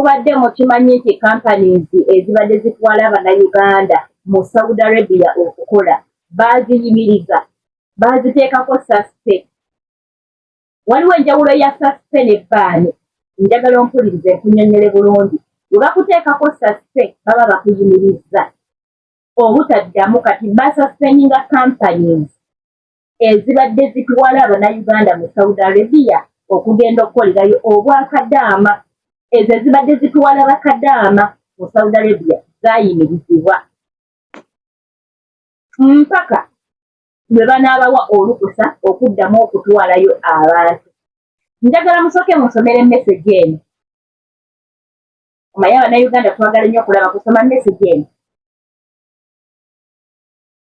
Kubadde mukimanyi nti companies ezibadde zitwala Abannayuganda mu Saudi Arabia okukola baaziyimiriza, baaziteekako suspect. Waliwo enjawulo ya suspect ne bbaani. Njagala ompulirize nkunnyonnyole bulungi. Bwe bakuteekako suspect baba bakuyimirizza obutaddamu kati basuspendinga companies ezibadde zitwala Abannayuganda mu Saudi Arabia okugenda okukolerayo obwakadaama. Ezo ezibadde zitwala bakadaama mu Saudi Arabia zaayimirizibwa mpaka lwe banaabawa olukusa okuddamu okutwalayo abantu. Njagala musooke musomere message eno. Omanyi Abannayuganda twagala nnyo okulaba kusoma message eno.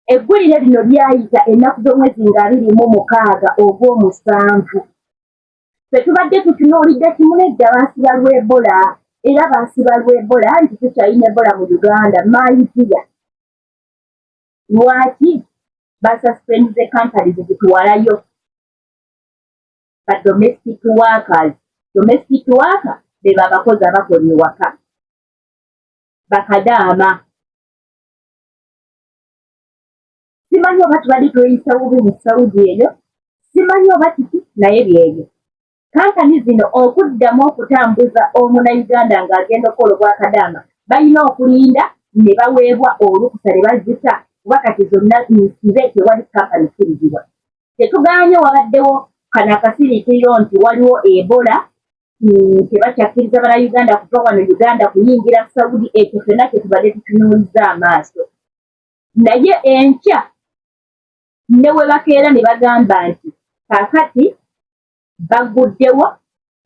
Eggulire lino lyayita ennaku z'omwezi nga 26 Ogw'omusanvu. Ffe tubadde tutunuulidde kimunedda baasiba lw'Ebola era baasiba lw'Ebola nti tukyalina Ebola mu Uganda mayiziya. Lwaki basuspendize companies zitwalayo ba domestic workers? Domestic worker be babakozi abakola ewaka bakadaama. Simanyi oba tubadde tweyisa bubi mu Saudi eyo, simanyi oba kiki naye byebyo. Kampani zino okuddamu okutambuza Omunnayuganda ng'agenda okukola obwakadaama balina okulinda ne baweebwa olukusa ne bazita kuba kati zonna nsibe tewali kampani kirizibwa. Tetugaanye wabaddewo kano akasiriikiriro nti waliwo Ebola tebakyakkiriza Bannayuganda kuva wano Uganda kuyingira Saudi. Ekyo ffenna kyetubadde tutunuuliza amaaso. Naye enkya ne we bakeera ne bagamba nti kaakati baguddewo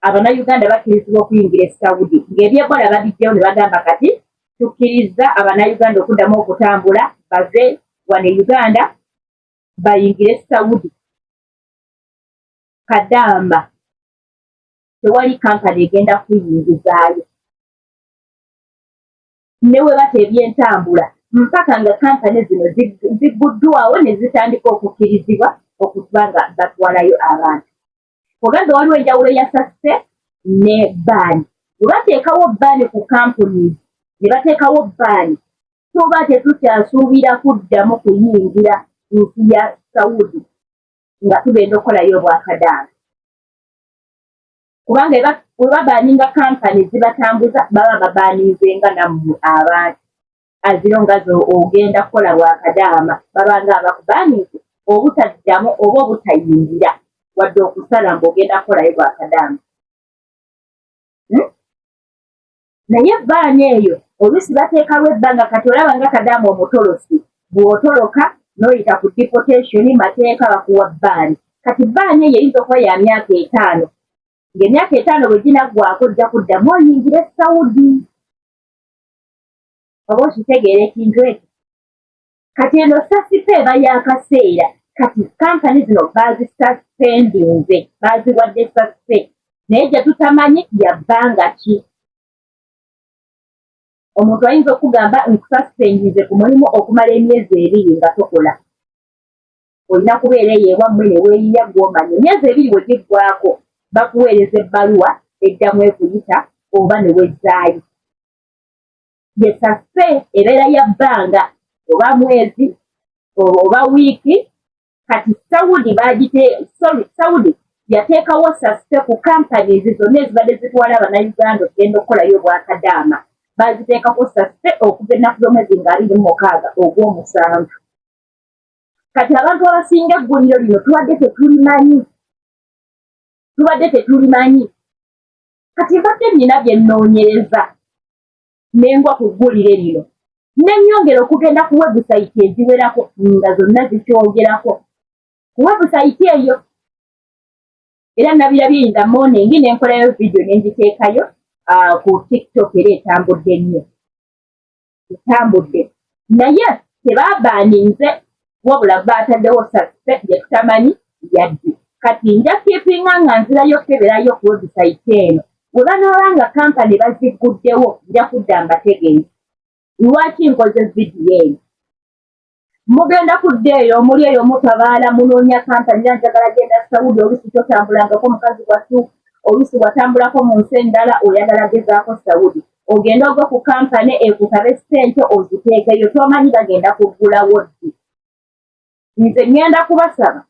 Abannayuganda bakkirizibwa okuyingira e Saudi. Ng'eby'Ebola babijjawo ne bagamba kati tukkiriza Abannayuganda okuddamu okutambula bave wano e Uganda bayingire Saudi. Kadaama tewali kampani egenda kuyingizaayo. Ne we bata eby'entambula mpaka nga kampani zino ziguddwawo ne zitandika okukkirizibwa okuba nga batwalayo abantu. Oganda waliwo enjawulo ya suspect ne bbaani. Bwe bateekawo bbaani ku companies ne bateekawo bbaani tuba tetukyasuubira kuddamu kuyingira nsi ya Saudi nga tugenda okukolayo obwakadaama. Kubanga bwe babaaninga kampani zibatambuza baba babaaninzenga nammwe abantu aziro nga zo ogenda kukola bwakadaama babanga abakubaaninze obutaddamu oba obutayingira wadde okusala ng'ogenda kukolayo bwakadaama. Naye bbaani eyo oluusi bateekawo ebbanga kati olaba nga kadaama omutolosi bw'otoloka n'oyita ku deportation mateeka bakuwa bbaani. Kati bbaani eyo eyinza okuba ya myaka 5. Ng'emyaka 5 bwe ginaggwako ojja kuddamu oyingire Saudi. Oba okitegeera ekintu ekyo. Kati eno sasipa eba y'akaseera. Kati kampani zino baazisuspendinze, baaziwadde suspect. Naye gye tutamanyi ya bbanga ki. Omuntu ayinza okugamba nkususpendinze ku mulimu okumala emyezi 2 nga tokola. Olina kubeera eyo ewammwe ne weeyiya gw'omanya. Emyezi 2 bwe giggwaako bakuweereza ebbaluwa eddamu ekuyita oba ne wezzaayo. Ye suspect ebeera ya bbanga oba mwezi oba wiiki. Kati Saudi yateekawo suspect ku companies zonna ezibadde zitwala Abannayuganda okugenda okukolayo obwakadaama. Baaziteekako suspect okuva ennaku z'omwezi nga 26 Ogw'omusanvu. Kati abantu abasinga egguliro lino tubadde tetulimanyi. Kati mbadde nnina bye nnoonyereza n'engwa ku ggulire lino. Ne nnyongera okugenda ku webusayiti eziwerako nga zonna zikyogerako. Ku webusayiti eyo era nabirabye in the morning ne nkolayo vidiyo ne ngiteekayo ku TikTok era etambudde nnyo. Etambudde. Naye tebabaaninze wabula baataddewo suspect gye tutamanyi yadde. Kati nja kiipinga nga nzirayo okukeberayo ku webusayiti eno. Bwe banaaba nga kampani baziguddewo nja kudda mbategeeza. Lwaki nkoze vidiyo eno? Mugenda kudda eyo omuli eyo mutabaala munoonya kampani era njagala genda Saudi oluusi totambulangako mukazi wattu oluusi watambulako mu nsi endala oyagala gezaako Saudi ogenda ogwa ku kampani ekutabe ssente oziteekeyo tomanyi bagenda kuggulawo ddi. Nze ngenda kubasaba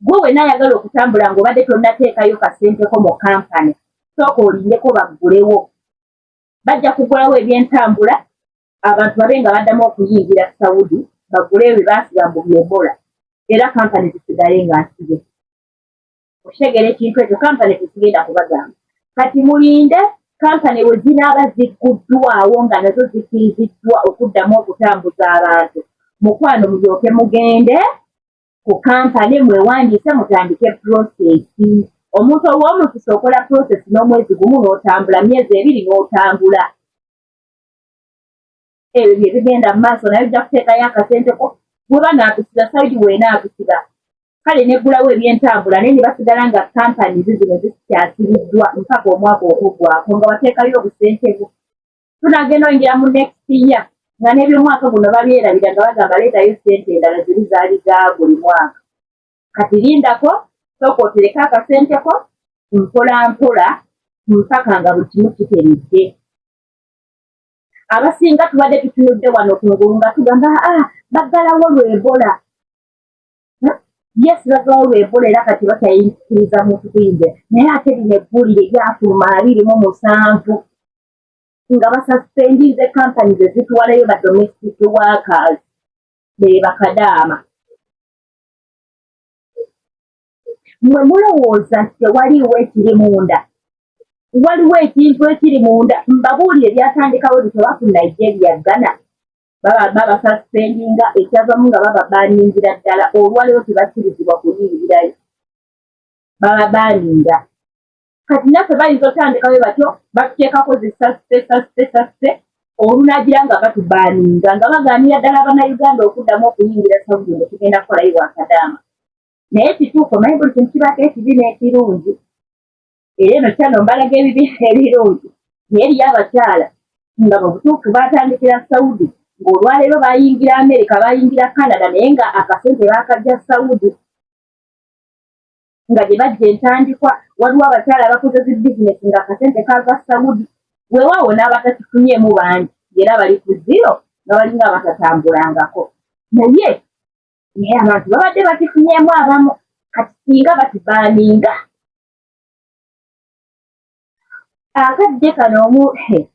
gwe wena ayagala okutambula ng'obadde tonnateekayo kasenteko mu kampani sooka olindeko baggulewo. Bajja kuggulawo ebyentambula abantu babe nga baddamu okuyingira Saudi baggulewo bye baasiga mu Ebola era kampani zisigale nga nsige. Okitegera ekintu ekyo kampani tesigenda kubagamba. Kati mulinde kampani we zinaaba zigguddwawo nga nazo zikiriziddwa okuddamu okutambuza abantu. Mukwano mulyoke mugende ku kampani mwewandiise mutandike prosesi. Omuntu ow'omukisa okola prosesi n'omwezi gumu n'otambula, myezi 2 n'otambula. Ebyo bye bigenda mu maaso naye ojja kuteekayo akasenteko bweba naakusiba Saudi weenaakusiba. Kale neggulawo ebyentambula naye ne basigala nga kampani zino zikyasibiddwa mpaka omwaka okuggwako nga wateekayo obusente bwo. Tunagenda oyingira mu next year nga n'ebyomwaka guno babyerabira nga bagamba leetayo ssente endala ziri zaali za buli mwaka. Kati lindako sooka otereke akasenteko mpola mpola mpaka nga buli kimu kiteredde. Abasinga tubadde tutunudde wano ku ngulu nga tugamba baggalawo lw'Ebola. Yes, baggalawo lw'Ebola era kati bakyayinzikiriza muntu kuyingira naye ate lino eggulire lyafuluma 27 nga basaspendize kampani ze zituwalayo ba domestic workers be bakadaama. Mwe mulowooza nti tewaliwo ekiri munda, waliwo ekintu ekiri munda. Mbabuulire byatandikawo bitoba ku Nigeria, Ghana baba suspendinga ekyavamu nga baba baaningira ddala olwaleero tebakkirizibwa kuyingirayo baba baaninga. Kati naffe bayinza otandikayo batyo batuteekako zisaspe olunagira nga batubaaninga nga bagaanira ddala Abannayuganda okuddamu okuyingira Saudi nga tugenda kukolayo bwakadaama. Naye kituufu omanyi buli kintu kibaako ekibi n'ekirungi. Era eno kyano mbalaga ebibi ebirungi naye eriyo abakyala nga mu butuufu baatandikira Saudi ng'olwaleero bayingira America bayingira Canada naye nga akasente baakajja Saudi nga gye bajja entandikwa. Waliwo abakyala abakoze zi bizinesi nga akasente kaava Saudi weewaawo n'abatakifunyeemu bangi era bali ku zero nga balinga abatatambulangako. Naye abantu babadde bakifunyeemu abamu kati singa batubaaninga akadde kano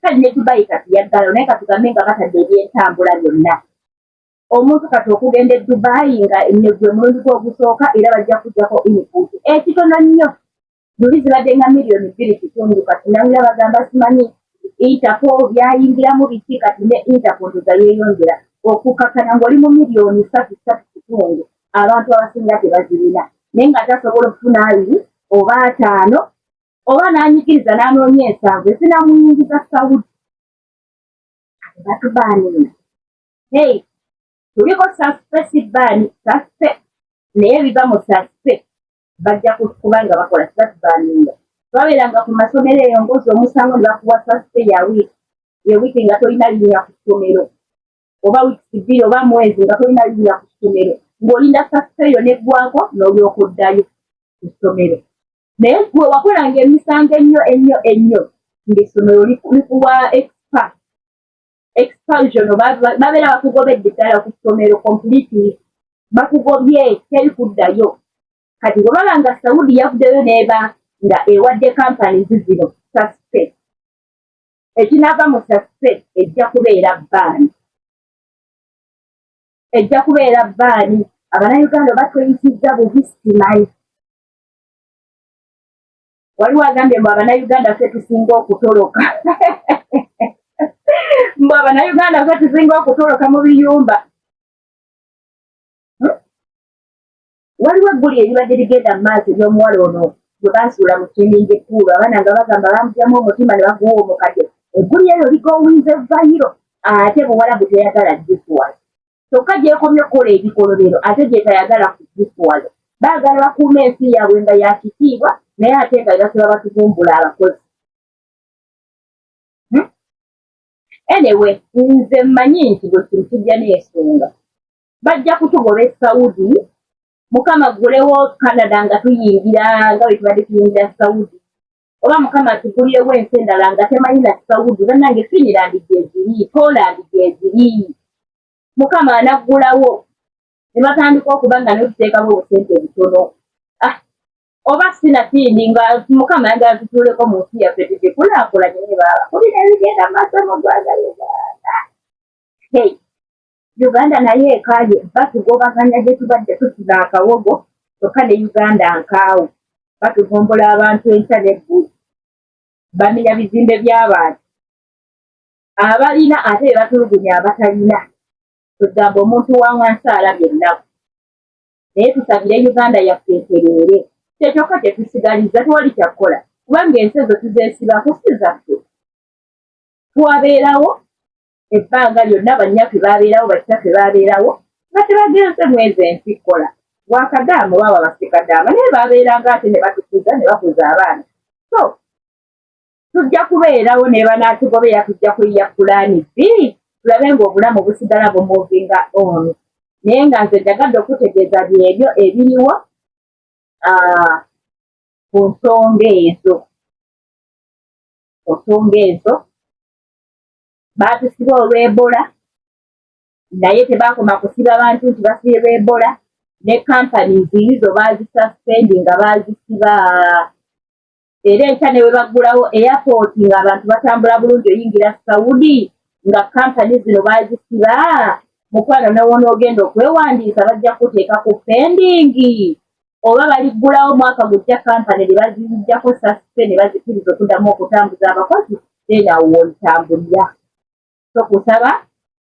kali ne Dubai kati yaggalo naye katugambe nga batadde ebyentambula byonna. Omuntu kati okugenda e Dubai nga gwe mulundi gw'ogusooka era bajja kujjako input ekitono nnyo luli zibadde nga $2.5 kati nawulira bagamba simanyi Interpol byayingiramu biki kati ne Interpol nga yeeyongera okukakkana ng'oli mu $3.3 abantu abasinga tebazirina naye nga tasobola okufuna 2 oba 5 oba n'anyikiriza n'anoonya 7 ezinamuyingiza Saudi. Batubaaninga tuliko suspe baani suspe naye biva mu suspe bajja kuba nga bakola batubaaninga. Twabeeranga ku masomero eyo ngozi omusango ne bakuwa suspe ya wiiki nga tolina linnya ku ssomero oba wiiki 2 oba mwezi nga tolina linnya ku ssomero ng'olinda suspe eyo neggwako n'olyoka oddayo ku ssomero. Naye gwe wakolanga emisango ennyo ng'essomero likuwa expulsion babeera bakugobedde ddala ku ssomero completely bakugobye teri kuddayo. Kati bwe baba nga Saudi yavuddeyo n'eba nga ewadde kampani zino suspe ekinaava mu suspe ejja kubeera bbaani. Abannayuganda batweyisizza bubi simanyi. Waliwo agambye mbu Abannayuganda ffe tusinga okutoloka mbu Abannayuganda ffe tusinga okutoloka mu biyumba. Waliwo egguli eribadde ligenda mu maaso ery'omuwala ono gwe baasuula mu kimingi ekkuulu abaana nga bagamba bamugyamu omutima ne baguwa omukadde. Egguli eryo ligoowinze vayiro ate buwalabu teyagala ddikuwala kyokka gyekomye okukola ebikolobero ate gye tayagala kugikuwala. Baagala bakuuma ensi yaabwe nga yakitiibwa naye ate nga basaba batugumbula abakozi. Anyway, nze mmanyi nti bwe kintu kijja n'ensonga bajja kutugoba e Saudi mukama gulewo Canada nga tuyingira nga bwe tubadde tuyingira Saudi oba mukama tugulirewo ensi endala nga temanyi na Saudi bannange Finland gyeziri Poland gyeziri mukama anaggulawo ne batandika okuba nga netuteekamu obusente butono oba sinatindi nga mukama yagala tutuuleko mu nsi yaffe tugikulaakulanye ne baaba kulina ebigenda mu maaso mu ggwanga Uganda. Uganda naye ekaaye batugobaganya gye tubadde tutuna akawogo kyokka ne Uganda nkaawo batuvumbola abantu enkya n'eggulu bamenya bizimbe by'abantu abalina ate be batulugunya abatalina tugamba omuntu wa wansi alabye ennaku naye tusabire Uganda yaffe etereere kyekyoka kyetusigaliza tewali kyakkola kubanga ensi ezo tuzeesibako si zaffe twabeerawo ebbanga lyonna bannaffe baabeerawo bakitaffe baabeerawo nga tebagenze mwezi ensi kkola bwakadaama baba basekadaama naye baabeeranga ate ne batukuza ne bakuza abaana so tujja kubeerawo ne banaatugobera tujja kuyiya pulaani bbiri tulabe ng'obulamu busigala bumuvinga ono naye nga nze njagadde okutegeeza byebyo ebiriwo ku nsonga ezo baatusiba olw'Ebola naye tebaakoma kusiba bantu nti basibye Ebola ne companies izo baazisuspendinga baazisiba era enkya ne bwe baggulawo airport ng'abantu batambula bulungi oyingira Saudi nga companies zino baazisiba mukwano n'onoogenda okwewandiisa bajja kuteeka ku pending oba baliggulawo mwaka gujja kampani ne bazijjako suspend ne bazikiriza okuddamu okutambuza abakozi then awo olitambulira so kusaba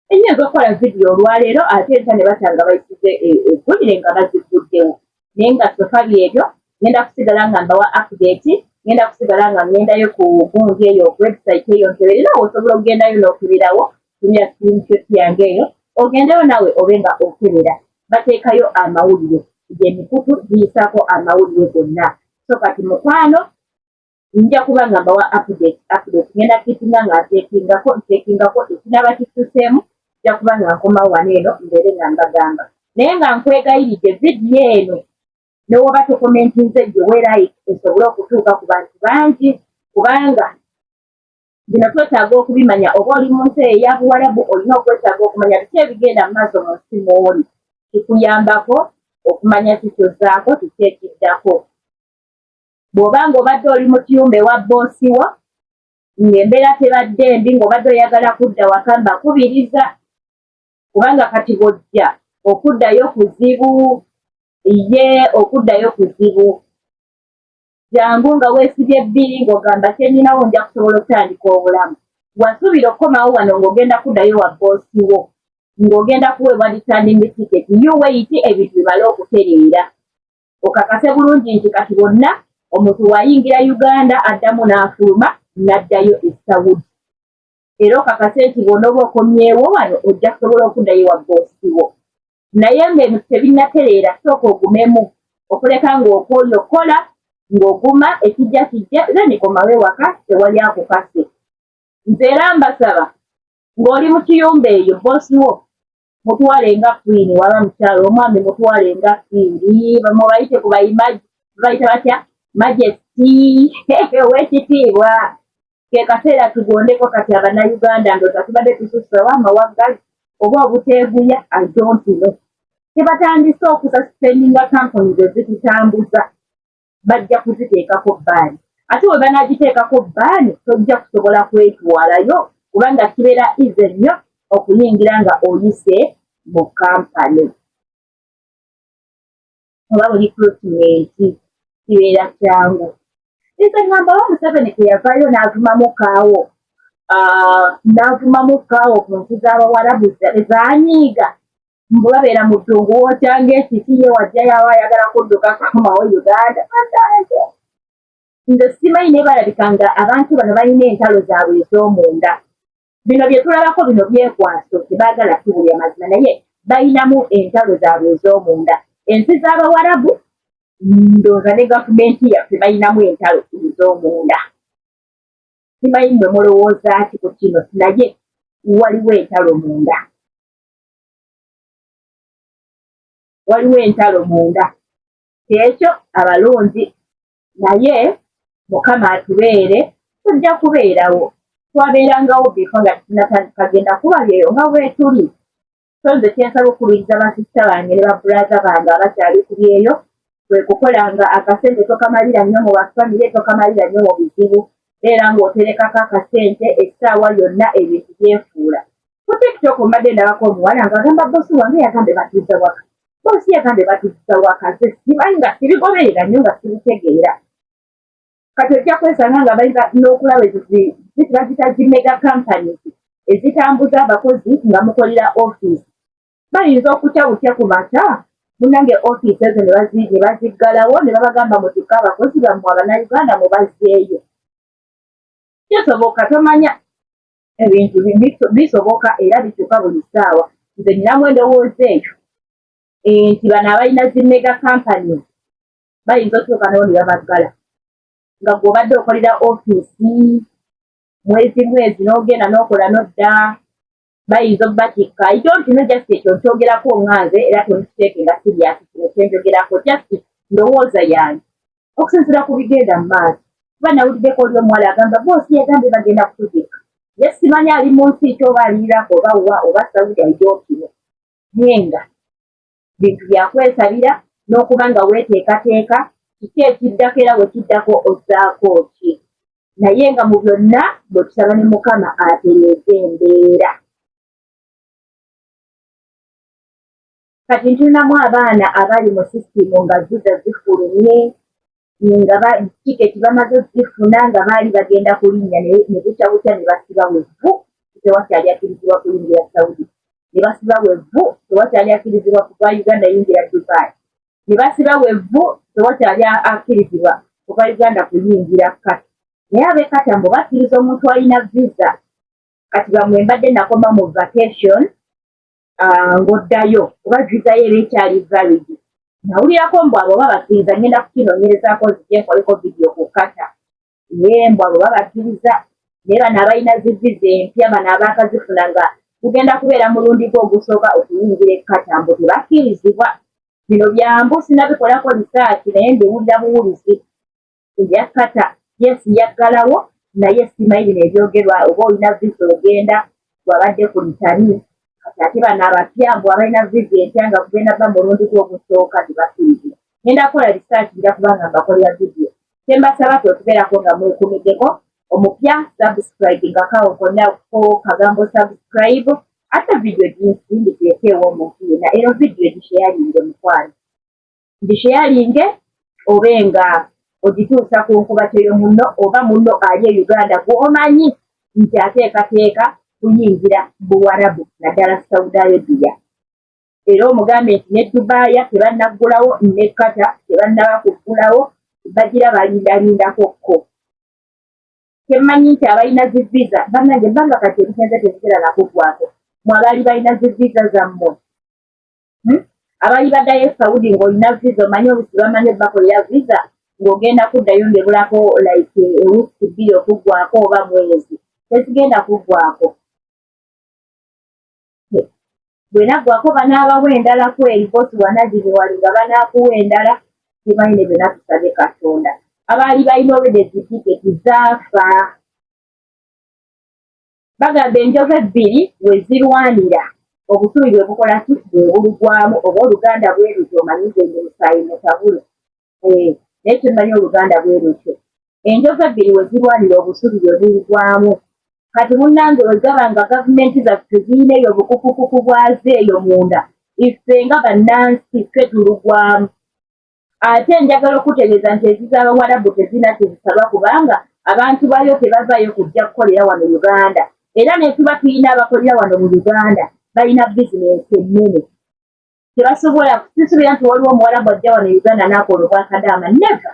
enyinza okukola vidiyo olwaleero ate enkya ne batanga bayisize eggulire nga baziguddewo naye nga sofa byebyo ngenda kusigala nga mbawa update ngenda kusigala nga ngendayo ku gundi eyo ku website eyo nkeberera osobola okugendayo n'okeberawo tumira screenshot yange eyo ogendeyo nawe obe nga okebera bateekayo amawulire gy'emikutu giyisaako amawulire gonna so kati mukwano nja kuba nga mbawa update ngenda kitinga nga nteekingako ekinaba kituseemu nja kuba nga nkomawo wano eno mbeere nga mbagamba naye nga nkwegayiridde vidiyo eno n'owoba tokomentinze gye weerayike esobole okutuuka ku bantu bangi kubanga bino twetaaga okubimanya oba oli mu nsi eya Buwarabu olina okwetaaga okumanya biki ebigenda mu maaso mu nsi mw'oli kikuyambako okumanya kikyozzaako kiki ekiddako bw'oba ng'obadde oli mu kiyumba ewa boosi wo ng'embeera tebadde mbi ng'obadde oyagala kudda waka mbakubiriza kubanga kati bw'ojja okuddayo kuzibu okuddayo kuzibu jangu nga weesibye bbiri ng'ogamba kyennyinawo nja kusobola okutandika obulamu wasuubira okukomawo wano ng'ogenda kuddayo wa boosi wo ng'ogenda kuweebwa returning ticket you wait ebintu bimale okutereera okakase bulungi nti kati bonna omuntu wayingira Uganda addamu n'afuluma n'addayo e Saudi era okakase nti bonna oba okomyewo wano ojja kusobola okuddayo wa boosi wo naye ng'ebintu tebinnatereera sooka ogumemu okuleka ng'okooyo kola ng'oguma ekijja then komawe waka tewali akukase nze era mbasaba ng'oli mu kiyumba eyo boosi wo mutwale nga queen waba mukyalo omwami mutwale nga queen mubayite ku bayita batya majesty ow'ekitiibwa ke kaseera tugondeko kati abannayuganda ndooza tubadde tususawo amawaggali oba obuteeguya I don't know tebatandise okususpendinga companies ezitutambuza bajja kuziteekako bbaani ate bwe banaagiteekako bbaani tojja kusobola kwetwalayo kubanga kibeera easy nnyo okuyingira nga oyise mu kampani oba buli recruitment kibeera kyangu nze ngamba wa Museveni teyavaayo n'avumamu kaawo ku nsi z'Abawarabu zaanyiiga mbu babeera mu ddungu wookyanga ekiti ye wajja yaba ayagala kudduka komawo Uganda nze simanyi naye balabika nga abantu bano balina entalo zaabwe ez'omunda bino bye tulabako bino byekwaso tebaagala tubulya mazima naye balinamu entalo zaabwe ez'omunda ensi z'Abawarabu ndowooza ne gavumenti yaffe balinamu entalo ez'omunda simanyi mwe mulowooza ki ku kino naye waliwo entalo munda waliwo entalo munda. Ekyo abalunzi naye Mukama atubeere, tujja kubeerawo. Twabeerangawo bifo nga tunakagenda kubabyeyo nga bwetuli. So nze kyensaba okubiriza basista bange ne babulaza bange abakyali kubyeyo kwe kukolanga akasente tokamalira nnyo mu bafamire, tokamalira nnyo mu bizibu, era ng'oterekako akasente essaawa yonna ebintu byefuula. Ku TikTok mbadde ndabako omuwala ng'agamba bbosi wange yagambe batuzza waka. Bbosi yagambe batuzza waka. Ze simanyi nga sibigoberera nnyo nga sibitegeera. Kati ojja kwesanga nga bayinza n'okulaba bazita zi mega companies ezitambuza abakozi nga mukolera office. Bayinza okukyawukya ku mata munnange office ezo ne baziggalawo ne babagamba mutikka abakozi bammwe Abannayuganda mubazzeeyo. Kisoboka, tomanya ebintu bisoboka era bituuka buli ssaawa. Nze ninamu endowooza eyo nti bano abalina zi mega companies bayinza otuuka nawo ne babaggala. Nga gw'obadde okolera ofiisi mwezi n'ogenda n'okola n'odda bayinza obbatikka. I don't know just ekyo nkyogerako nganze era tonekiteeke nga siriasi kino kyenjogerako just ndowooza yange okusinziira ku bigenda mu maaso. Kuba nawuliddeko oli omuwala agamba boosi yagambe bagenda kutuzika. Ye simanyi ali mu nsi ki oba aliirako oba wa oba Saudi aidokino. Naye nga bintu byakwesabira n'okuba nga weeteekateeka kiki ekiddako era bwe kiddako ozzaako ki. Naye nga mu byonna bwe tusaba ne Mukama atereeza embeera. Kati ntunamu abaana abali mu sisitimu nga viza zifulumye nga tiketi bamaze zifuna nga baali bagenda kulinnya ne bukyabukya ne basiba wevu tewakyali akkirizibwa kuyingira Saudi. Ne basiba wevu tewakyali akkirizibwa kuva Uganda yingira Dubai. Ne basiba wevu tewakyali akkirizibwa kuva Uganda kuyingira Kata. Naye ab'e Kata mbu bakkiriza omuntu alina visa. Kati bamwe mbadde nakoma mu vacation ng'oddayo oba visa ye eba ekyali valid. Nawulirako mbu abo babakkiriza ngenda kukinoonyerezaako nzije nkoleko vidiyo ku Kata. Naye mbu abo babakkiriza naye bano abalina zi visa empya bano abaakazifuna nga kugenda kubeera mulundi gwo ogusooka okuyingira e Kata mbu tebakkirizibwa. Bino byambu sinabikolako risaaki naye mbiwulira buwulizi. Ebya Kata yes yaggalawo naye simanyi bino ebyogerwa oba olina visa ogenda bw'abadde ku litani. Kati ate bano abapya mbu abalina visa empya nga kugenda bba mulundi gw'ogusooka tebakkirizibwa. Ngenda kukola risaaki nja kubanga mbakolera vidiyo. Kyembasaba kwe okubeerako nga mwekumiddeko omupya subscribe nga kawo konnako kagambo subscribe ate vidiyo ginsindikirekeewo omuntu yenna ero vidiyo gisheyalinge mukwano. Gisheyalinge obe nga ogituusa ku nkubateyo munno oba munno ali e Uganda gw'omanyi nti ateekateeka kuyingira Buwarabu naddala Saudi Arabia. Era omugambe nti ne Dubaaya tebannaggulawo ne Kata tebannaba kuggulawo bagira balindalindakokko. Kyemmanyi nti abalina zi visa bannange ebbanga kati ebigenze tebitera nakuggwako. Mwe abaali balina zi visa zammwe abaali baddayo Saudi ng'olina visa omanyi obusi bamanyi bakolera visa ng'ogenda kuddayo ng'ebulako like ewuusi bbiri okuggwako oba mwezi tezigenda kuggwako. Bwenaggwako banaabawo endala kweri boosi wanagiri wali nga banaakuwa endala simanyi ne byonna tusabe Katonda. Abaali balina obwedde tiketi zaafa. Bagamba enjovu ebbiri we zirwanira obusubi bwe bukola ki bwe bulugwamu oba Oluganda bwe lutyo omanyi nze ndi musaayi mutabule. Naye tumanyi Oluganda bwe lutyo. Enjovu ebbiri we zirwanira obusubi bwe bulugwamu. Kati munnange bwe gaba nga gavumenti zaffe zirina eyo bukukukuku bwazo eyo munda iffe nga bannansi ffe tulugwamu. Ate njagala okutegeeza nti eziz'Abawarabu tezirina tezisalwa kubanga abantu bayo tebavaayo kujja kukolera wano Uganda. Era ne tuba tulina abakolera wano mu Uganda balina bizinensi ennene. Tebasobola tusubira nti waliwo Omuwarabu ajja wano Uganda n'akola obwakadaama. Never.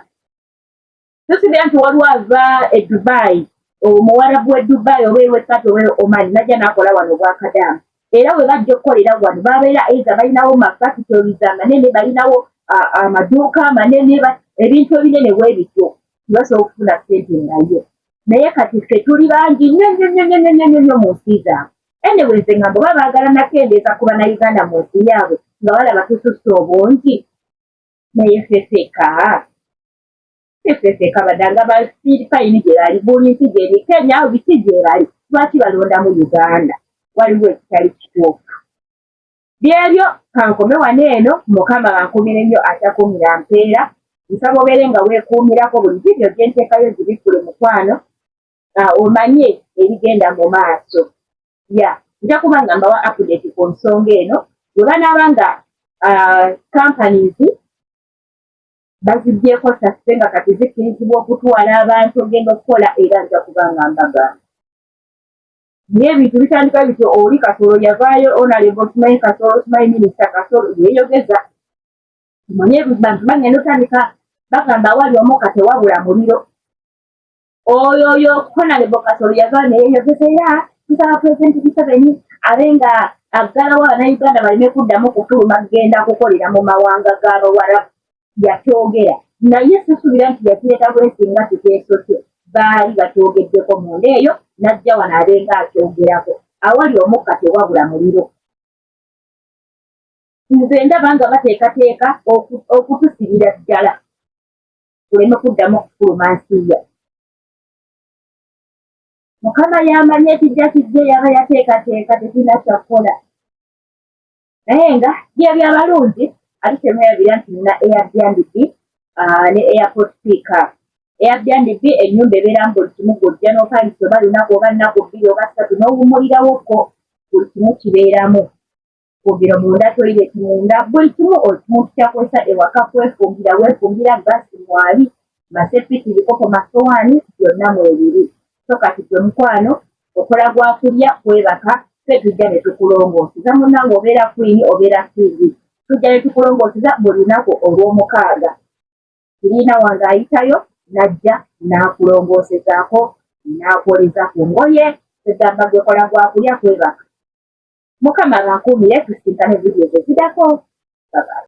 Tusubira nti waliwo ava e Dubai Omuwarabu w'e Dubai oba ew'e Kata oba Oman najja n'akola wano obwakadaama. Era we bajja okukolera wano babeera eza balinawo mafactories amanene balinawo amaduuka amanene ebintu ebinene bwe bityo basobola okufuna ssente nayo. Naye kati ffe tuli bangi nnyo mu nsi zaabwe. Anyway nze nga bwe baagala nakendeeza ku Bannayuganda mu nsi yaabwe nga balaba tususse obungi naye ffeffeka badanga ba Fayini gye bali buli nsi gyeri Kenya biki gye bali lwaki balonda mu Uganda waliwo ekitali kituufu byebyo kankome wano eno Mukama bankumire nnyo atakumira mpeera nsaba obeere nga weekuumirako buli vidiyo gye nteekayo zibikule mukwano omanye ebigenda mu maaso nja kuba nga mbawa update ku nsonga eno bwe banaaba nga companies baziggyeko sasise nga kati zikkirizibwa okutwala abantu ogenda okukola era nja kuba nga mbagamba naye ebintu bitandika bityo oli Kasolo yavaayo Honorable Simanyi Kasolo Simanyi Minisita Kasolo yeeyogeza manye bantu bagenda otandika bagamba wali omuka tewabula muliro oyo Honorable Kasolo yavaayo neyeeyogeza tusaba Pulezidenti Museveni abe nga aggalawo Abannayuganda baleme kuddamu kufuluma kugenda kukolera mu mawanga g'Abawarabu yakyogera naye sisuubira nti yakireeta bwesinga kiteesotye baali bakyogeddeko munda eyo n'ajja wano abenga akyogerako awali omukka tewabula muliro nze ndaba nga bateekateeka okutusibira ddala tuleme kuddamu okufuluma nsiya Mukama yamanye ekijja kijja yaba yateekateeka tekirina kyakukola naye nga byabalungi ate temwerabira nti nina Airbnb ne airport pick-up Airbnb ennyumba ebeeramu buli kimu gojja n'opangisa oba lunaku oba nnaku 2 oba 3 n'owummulirawo buli kimu kibeeramu fumbiro munda toilet munda buli kimu omuntu kyakozesa ewaka weefumbira gaasi mwali masepiki bikopo masowaani byonna mwebiri so kati gwe mukwano okola gwakulya kwebaka ffe tujja ne tukulongoosiza munnange obeera kwini obeera kingi tujja ne tukulongoosiza buli lunaku olw'omukaaga kiriina wange ayitayo najja n'akulongoosezaako n'akwoleza ku ngoye egamba gwekola gwakulya kwebaka Mukama bankuumire tusinkane vidiyo zezidako. Bye-bye.